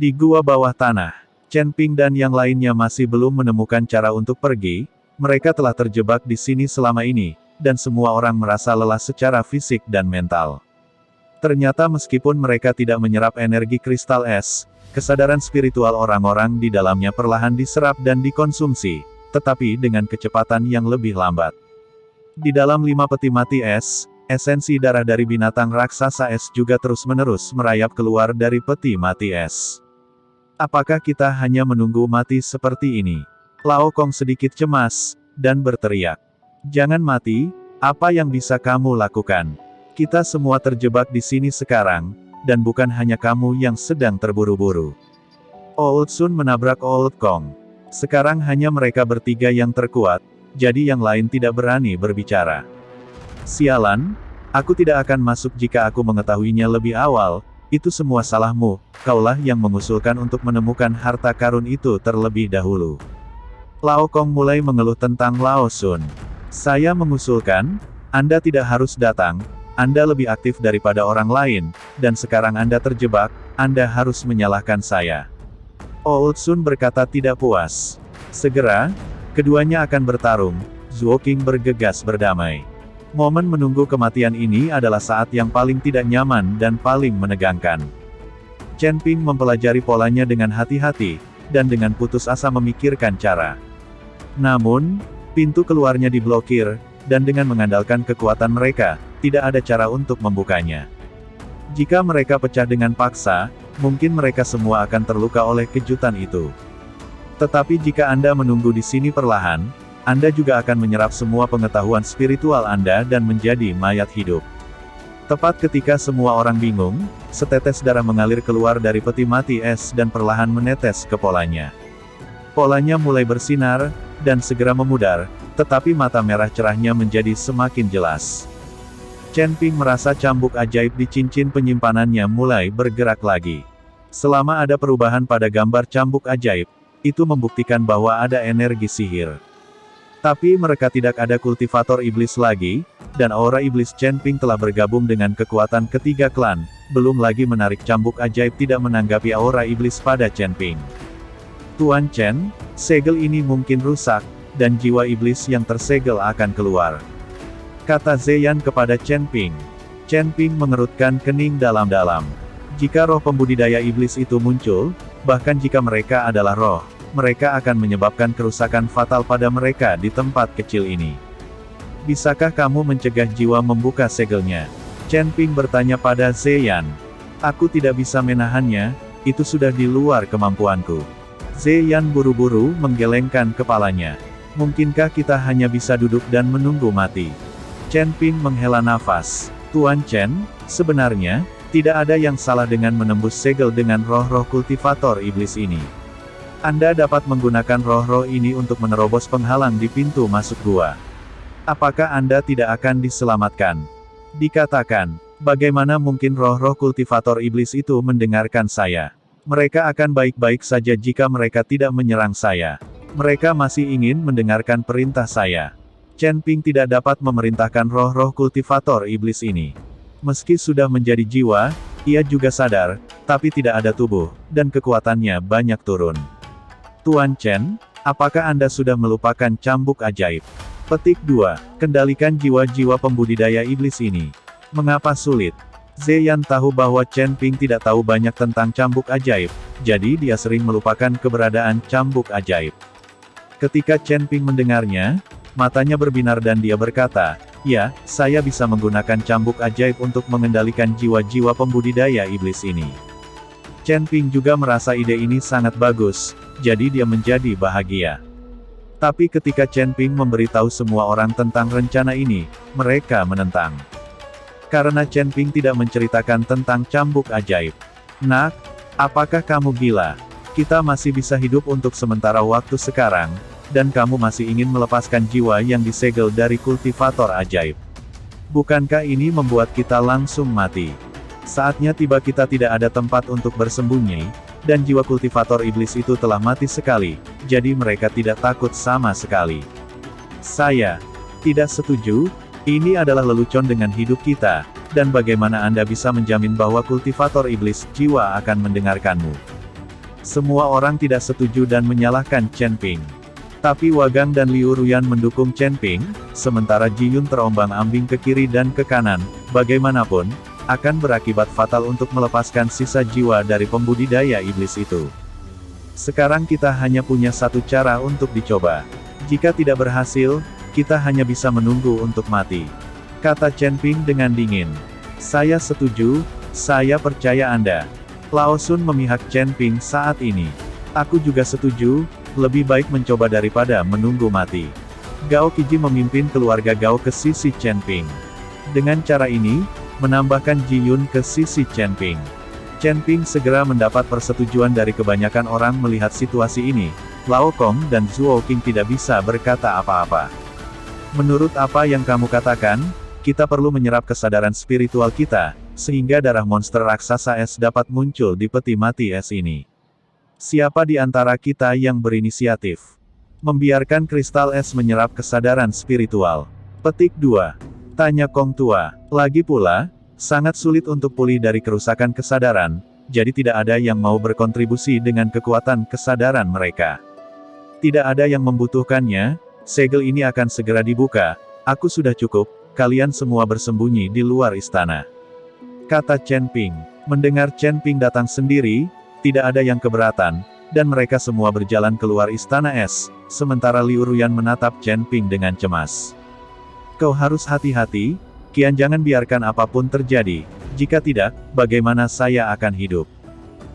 Di gua bawah tanah, Chen Ping dan yang lainnya masih belum menemukan cara untuk pergi. Mereka telah terjebak di sini selama ini, dan semua orang merasa lelah secara fisik dan mental. Ternyata meskipun mereka tidak menyerap energi kristal es, kesadaran spiritual orang-orang di dalamnya perlahan diserap dan dikonsumsi, tetapi dengan kecepatan yang lebih lambat. Di dalam 5 peti mati es, esensi darah dari binatang raksasa es juga terus-menerus merayap keluar dari peti mati es. Apakah kita hanya menunggu mati seperti ini? Lao Kong sedikit cemas, dan berteriak. Jangan mati, apa yang bisa kamu lakukan? Kita semua terjebak di sini sekarang, dan bukan hanya kamu yang sedang terburu-buru. Old Sun menabrak Old Kong. Sekarang hanya mereka bertiga yang terkuat, jadi yang lain tidak berani berbicara. Sialan, aku tidak akan masuk jika aku mengetahuinya lebih awal, itu semua salahmu, kaulah yang mengusulkan untuk menemukan harta karun itu terlebih dahulu. Lao Kong mulai mengeluh tentang Lao Sun. Saya mengusulkan, Anda tidak harus datang, Anda lebih aktif daripada orang lain, dan sekarang Anda terjebak, Anda harus menyalahkan saya. Old Sun berkata tidak puas. Segera, keduanya akan bertarung, Zuo Qing bergegas berdamai. Momen menunggu kematian ini adalah saat yang paling tidak nyaman dan paling menegangkan. Chen Ping mempelajari polanya dengan hati-hati, dan dengan putus asa memikirkan cara. Namun, pintu keluarnya diblokir, dan dengan mengandalkan kekuatan mereka, tidak ada cara untuk membukanya. Jika mereka pecah dengan paksa, mungkin mereka semua akan terluka oleh kejutan itu. Tetapi jika Anda menunggu di sini perlahan, Anda juga akan menyerap semua pengetahuan spiritual Anda dan menjadi mayat hidup. Tepat ketika semua orang bingung, setetes darah mengalir keluar dari peti mati es dan perlahan menetes ke polanya. Polanya mulai bersinar, dan segera memudar, tetapi mata merah cerahnya menjadi semakin jelas. Chen Ping merasa cambuk ajaib di cincin penyimpanannya mulai bergerak lagi. Selama ada perubahan pada gambar cambuk ajaib, itu membuktikan bahwa ada energi sihir. Tapi mereka tidak ada kultivator iblis lagi, dan aura iblis Chen Ping telah bergabung dengan kekuatan ketiga klan, belum lagi menarik cambuk ajaib tidak menanggapi aura iblis pada Chen Ping. Tuan Chen, segel ini mungkin rusak, dan jiwa iblis yang tersegel akan keluar. Kata Zeyan kepada Chen Ping. Chen Ping mengerutkan kening dalam-dalam. Jika roh pembudidaya iblis itu muncul, bahkan jika mereka adalah roh, mereka akan menyebabkan kerusakan fatal pada mereka di tempat kecil ini. Bisakah kamu mencegah jiwa membuka segelnya? Chen Ping bertanya pada Zeyan. Aku tidak bisa menahannya, itu sudah di luar kemampuanku. Zeyan buru-buru menggelengkan kepalanya. Mungkinkah kita hanya bisa duduk dan menunggu mati? Chen Ping menghela nafas. Tuan Chen, sebenarnya, tidak ada yang salah dengan menembus segel dengan roh-roh kultivator iblis ini. Anda dapat menggunakan roh-roh ini untuk menerobos penghalang di pintu masuk gua. Apakah Anda tidak akan diselamatkan? Dikatakan, bagaimana mungkin roh-roh kultivator iblis itu mendengarkan saya? Mereka akan baik-baik saja jika mereka tidak menyerang saya. Mereka masih ingin mendengarkan perintah saya. Chen Ping tidak dapat memerintahkan roh-roh kultivator iblis ini. Meski sudah menjadi jiwa, ia juga sadar, tapi tidak ada tubuh, dan kekuatannya banyak turun. Tuan Chen, apakah Anda sudah melupakan cambuk ajaib? Petik 2. Kendalikan jiwa-jiwa pembudidaya iblis ini. Mengapa sulit? Zeyan tahu bahwa Chen Ping tidak tahu banyak tentang cambuk ajaib, jadi dia sering melupakan keberadaan cambuk ajaib. Ketika Chen Ping mendengarnya, matanya berbinar dan dia berkata, ya, saya bisa menggunakan cambuk ajaib untuk mengendalikan jiwa-jiwa pembudidaya iblis ini. Chen Ping juga merasa ide ini sangat bagus, jadi dia menjadi bahagia. Tapi ketika Chen Ping memberitahu semua orang tentang rencana ini, mereka menentang. Karena Chen Ping tidak menceritakan tentang cambuk ajaib. Nak, apakah kamu gila? Kita masih bisa hidup untuk sementara waktu sekarang, dan kamu masih ingin melepaskan jiwa yang disegel dari kultivator ajaib. Bukankah ini membuat kita langsung mati? Saatnya tiba kita tidak ada tempat untuk bersembunyi, dan jiwa kultivator iblis itu telah mati sekali, jadi mereka tidak takut sama sekali. Saya tidak setuju. Ini adalah lelucon dengan hidup kita, dan bagaimana Anda bisa menjamin bahwa kultivator iblis jiwa akan mendengarkanmu? Semua orang tidak setuju dan menyalahkan Chen Ping. Tapi Wagang dan Liu Ruyan mendukung Chen Ping, sementara Ji Yun terombang-ambing ke kiri dan ke kanan. Bagaimanapun, akan berakibat fatal untuk melepaskan sisa jiwa dari pembudidaya iblis itu. Sekarang kita hanya punya satu cara untuk dicoba. Jika tidak berhasil, kita hanya bisa menunggu untuk mati. Kata Chen Ping dengan dingin. Saya setuju, saya percaya Anda. Lao Sun memihak Chen Ping saat ini. Aku juga setuju, lebih baik mencoba daripada menunggu mati. Gao Qiji memimpin keluarga Gao ke sisi Chen Ping. Dengan cara ini, menambahkan Ji Yun ke sisi Chen Ping. Chen Ping segera mendapat persetujuan dari kebanyakan orang melihat situasi ini. Lao Kong dan Zhuo Qing tidak bisa berkata apa-apa. Menurut apa yang kamu katakan, kita perlu menyerap kesadaran spiritual kita, sehingga darah monster raksasa es dapat muncul di peti mati es ini. Siapa di antara kita yang berinisiatif? Membiarkan kristal es menyerap kesadaran spiritual. Petik 2. Tanya Kong Tua. Lagi pula, sangat sulit untuk pulih dari kerusakan kesadaran, jadi tidak ada yang mau berkontribusi dengan kekuatan kesadaran mereka. Tidak ada yang membutuhkannya, segel ini akan segera dibuka, aku sudah cukup, kalian semua bersembunyi di luar istana. Kata Chen Ping. Mendengar Chen Ping datang sendiri, tidak ada yang keberatan, dan mereka semua berjalan keluar istana es, sementara Liu Ruyan menatap Chen Ping dengan cemas. Kau harus hati-hati, Kian jangan biarkan apapun terjadi, jika tidak, bagaimana saya akan hidup?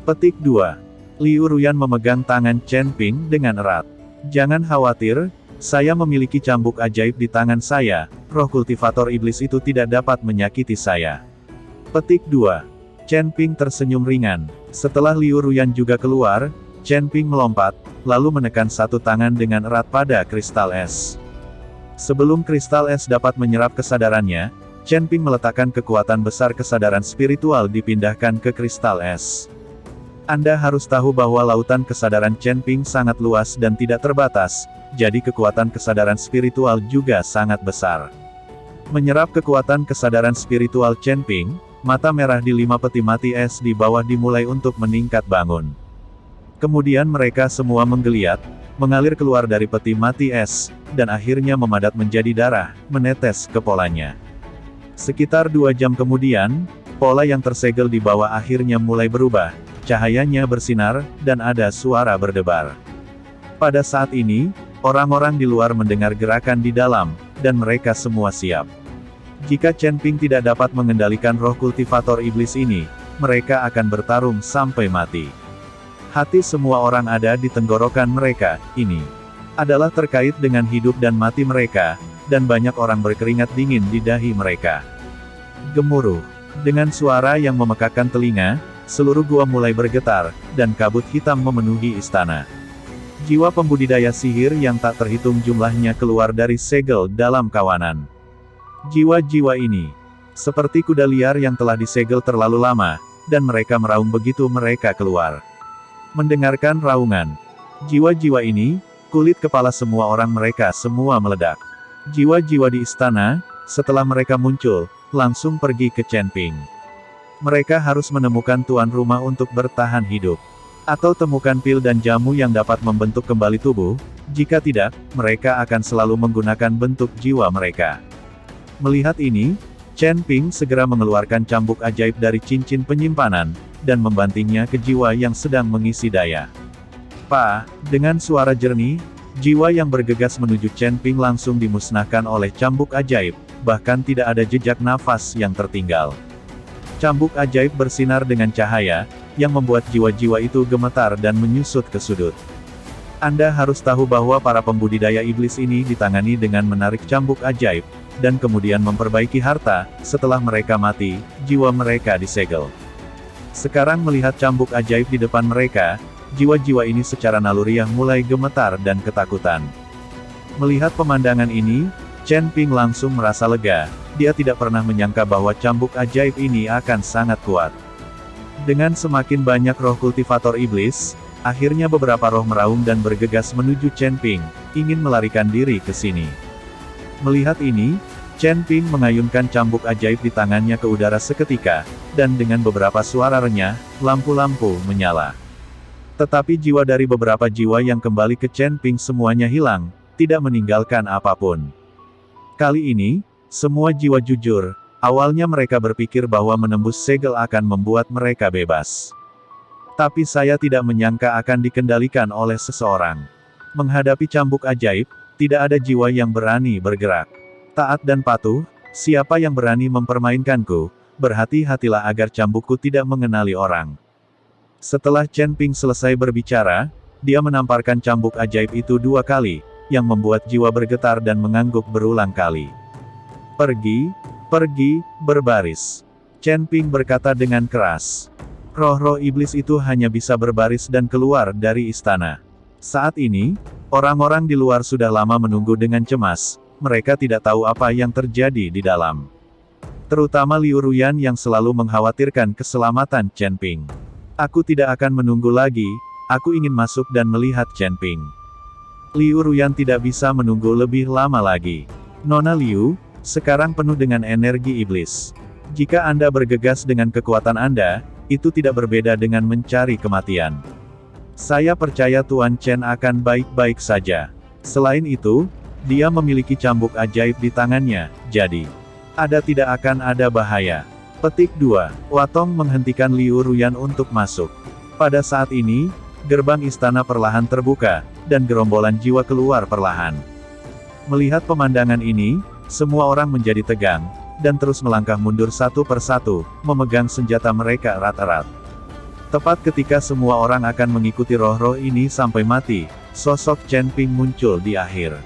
Petik 2. Liu Ruyan memegang tangan Chen Ping dengan erat. Jangan khawatir, saya memiliki cambuk ajaib di tangan saya, roh kultivator iblis itu tidak dapat menyakiti saya. Petik 2. Chen Ping tersenyum ringan. Setelah Liu Ruyan juga keluar, Chen Ping melompat, lalu menekan satu tangan dengan erat pada kristal es. Sebelum kristal es dapat menyerap kesadarannya, Chen Ping meletakkan kekuatan besar kesadaran spiritual dipindahkan ke kristal es. Anda harus tahu bahwa lautan kesadaran Chen Ping sangat luas dan tidak terbatas, jadi kekuatan kesadaran spiritual juga sangat besar. Menyerap kekuatan kesadaran spiritual Chen Ping, mata merah di 5 peti mati es di bawah dimulai untuk meningkat bangun. Kemudian mereka semua menggeliat, mengalir keluar dari peti mati es, dan akhirnya memadat menjadi darah, menetes ke polanya. Sekitar 2 jam kemudian, pola yang tersegel di bawah akhirnya mulai berubah, cahayanya bersinar, dan ada suara berdebar. Pada saat ini, orang-orang di luar mendengar gerakan di dalam, dan mereka semua siap. Jika Chen Ping tidak dapat mengendalikan roh kultivator iblis ini, mereka akan bertarung sampai mati. Hati semua orang ada di tenggorokan mereka, ini adalah terkait dengan hidup dan mati mereka, dan banyak orang berkeringat dingin di dahi mereka. Gemuruh. Dengan suara yang memekakkan telinga, seluruh gua mulai bergetar, dan kabut hitam memenuhi istana. Jiwa pembudidaya sihir yang tak terhitung jumlahnya keluar dari segel dalam kawanan. Jiwa-jiwa ini, seperti kuda liar yang telah disegel terlalu lama, dan mereka meraung begitu mereka keluar. Mendengarkan raungan jiwa-jiwa ini, kulit kepala semua orang mereka semua meledak. Jiwa-jiwa di istana, setelah mereka muncul, langsung pergi ke Chen Ping. Mereka harus menemukan tuan rumah untuk bertahan hidup. Atau temukan pil dan jamu yang dapat membentuk kembali tubuh, jika tidak, mereka akan selalu menggunakan bentuk jiwa mereka. Melihat ini, Chen Ping segera mengeluarkan cambuk ajaib dari cincin penyimpanan, dan membantingnya ke jiwa yang sedang mengisi daya. Dengan suara jernih, jiwa yang bergegas menuju Chen Ping langsung dimusnahkan oleh cambuk ajaib, bahkan tidak ada jejak nafas yang tertinggal. Cambuk ajaib bersinar dengan cahaya, yang membuat jiwa-jiwa itu gemetar dan menyusut ke sudut. Anda harus tahu bahwa para pembudidaya iblis ini ditangani dengan menarik cambuk ajaib, dan kemudian memperbaiki harta, setelah mereka mati, jiwa mereka disegel. Sekarang melihat cambuk ajaib di depan mereka, jiwa-jiwa ini secara naluriah mulai gemetar dan ketakutan. Melihat pemandangan ini, Chen Ping langsung merasa lega, dia tidak pernah menyangka bahwa cambuk ajaib ini akan sangat kuat. Dengan semakin banyak roh kultivator iblis, akhirnya beberapa roh meraung dan bergegas menuju Chen Ping, ingin melarikan diri ke sini. Melihat ini, Chen Ping mengayunkan cambuk ajaib di tangannya ke udara seketika, dan dengan beberapa suara renyah, lampu-lampu menyala. Tetapi jiwa dari beberapa jiwa yang kembali ke Chen Ping semuanya hilang, tidak meninggalkan apapun. Kali ini, semua jiwa jujur. Awalnya mereka berpikir bahwa menembus segel akan membuat mereka bebas. Tapi saya tidak menyangka akan dikendalikan oleh seseorang. Menghadapi cambuk ajaib, tidak ada jiwa yang berani bergerak. Taat dan patuh, siapa yang berani mempermainkanku, berhati-hatilah agar cambukku tidak mengenali orang. Setelah Chen Ping selesai berbicara, dia menamparkan cambuk ajaib itu 2 kali, yang membuat jiwa bergetar dan mengangguk berulang kali. Pergi, pergi, berbaris. Chen Ping berkata dengan keras. Roh-roh iblis itu hanya bisa berbaris dan keluar dari istana. Saat ini, orang-orang di luar sudah lama menunggu dengan cemas, mereka tidak tahu apa yang terjadi di dalam. Terutama Liu Ruyan yang selalu mengkhawatirkan keselamatan Chen Ping. Aku tidak akan menunggu lagi, aku ingin masuk dan melihat Chen Ping. Liu Ruyan tidak bisa menunggu lebih lama lagi. Nona Liu, sekarang penuh dengan energi iblis. Jika Anda bergegas dengan kekuatan Anda, itu tidak berbeda dengan mencari kematian. Saya percaya Tuan Chen akan baik-baik saja. Selain itu, dia memiliki cambuk ajaib di tangannya, jadi tidak akan ada bahaya. Petik 2. Watong menghentikan Liu Ruyan untuk masuk. Pada saat ini, gerbang istana perlahan terbuka, dan gerombolan jiwa keluar perlahan. Melihat pemandangan ini, semua orang menjadi tegang, dan terus melangkah mundur satu persatu, memegang senjata mereka erat-erat. Tepat ketika semua orang akan mengikuti roh-roh ini sampai mati, sosok Chen Ping muncul di akhir.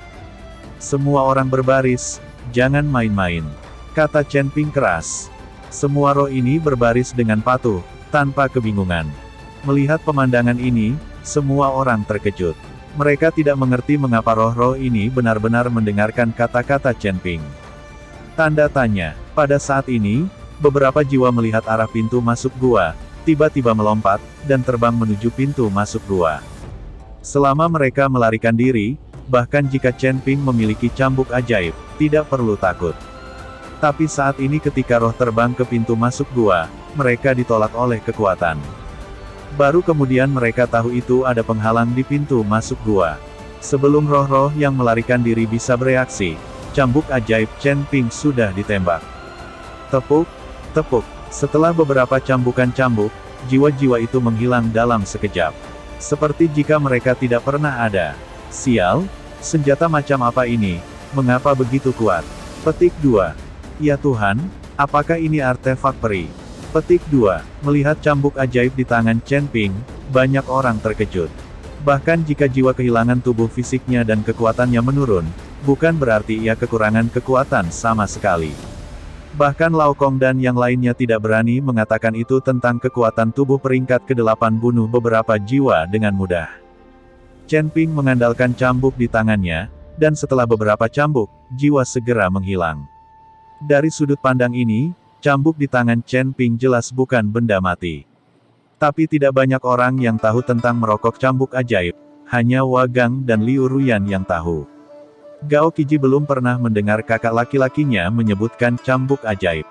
Semua orang berbaris, jangan main-main, kata Chen Ping keras. Semua roh ini berbaris dengan patuh, tanpa kebingungan. Melihat pemandangan ini, semua orang terkejut. Mereka tidak mengerti mengapa roh-roh ini benar-benar mendengarkan kata-kata Chen Ping. Tanda tanya. Pada saat ini, beberapa jiwa melihat arah pintu masuk gua, tiba-tiba melompat, dan terbang menuju pintu masuk gua. Selama mereka melarikan diri, bahkan jika Chen Ping memiliki cambuk ajaib, tidak perlu takut. Tapi saat ini ketika roh terbang ke pintu masuk gua, mereka ditolak oleh kekuatan. Baru kemudian mereka tahu itu ada penghalang di pintu masuk gua. Sebelum roh-roh yang melarikan diri bisa bereaksi, cambuk ajaib Chen Ping sudah ditembak. Tepuk, tepuk. Setelah beberapa cambukan cambuk, jiwa-jiwa itu menghilang dalam sekejap. Seperti jika mereka tidak pernah ada. Sial, senjata macam apa ini? Mengapa begitu kuat? Petik 2. Ya Tuhan, apakah ini artefak peri? Petik 2. Melihat cambuk ajaib di tangan Chen Ping, banyak orang terkejut. Bahkan jika jiwa kehilangan tubuh fisiknya dan kekuatannya menurun, bukan berarti ia kekurangan kekuatan sama sekali. Bahkan Lao Kong dan yang lainnya tidak berani mengatakan itu tentang kekuatan tubuh peringkat ke-8 bunuh beberapa jiwa dengan mudah. Chen Ping mengandalkan cambuk di tangannya, dan setelah beberapa cambuk, jiwa segera menghilang. Dari sudut pandang ini, cambuk di tangan Chen Ping jelas bukan benda mati. Tapi tidak banyak orang yang tahu tentang merokok cambuk ajaib, hanya Wagang dan Liu Ruyan yang tahu. Gao Qiji belum pernah mendengar kakak laki-lakinya menyebutkan cambuk ajaib.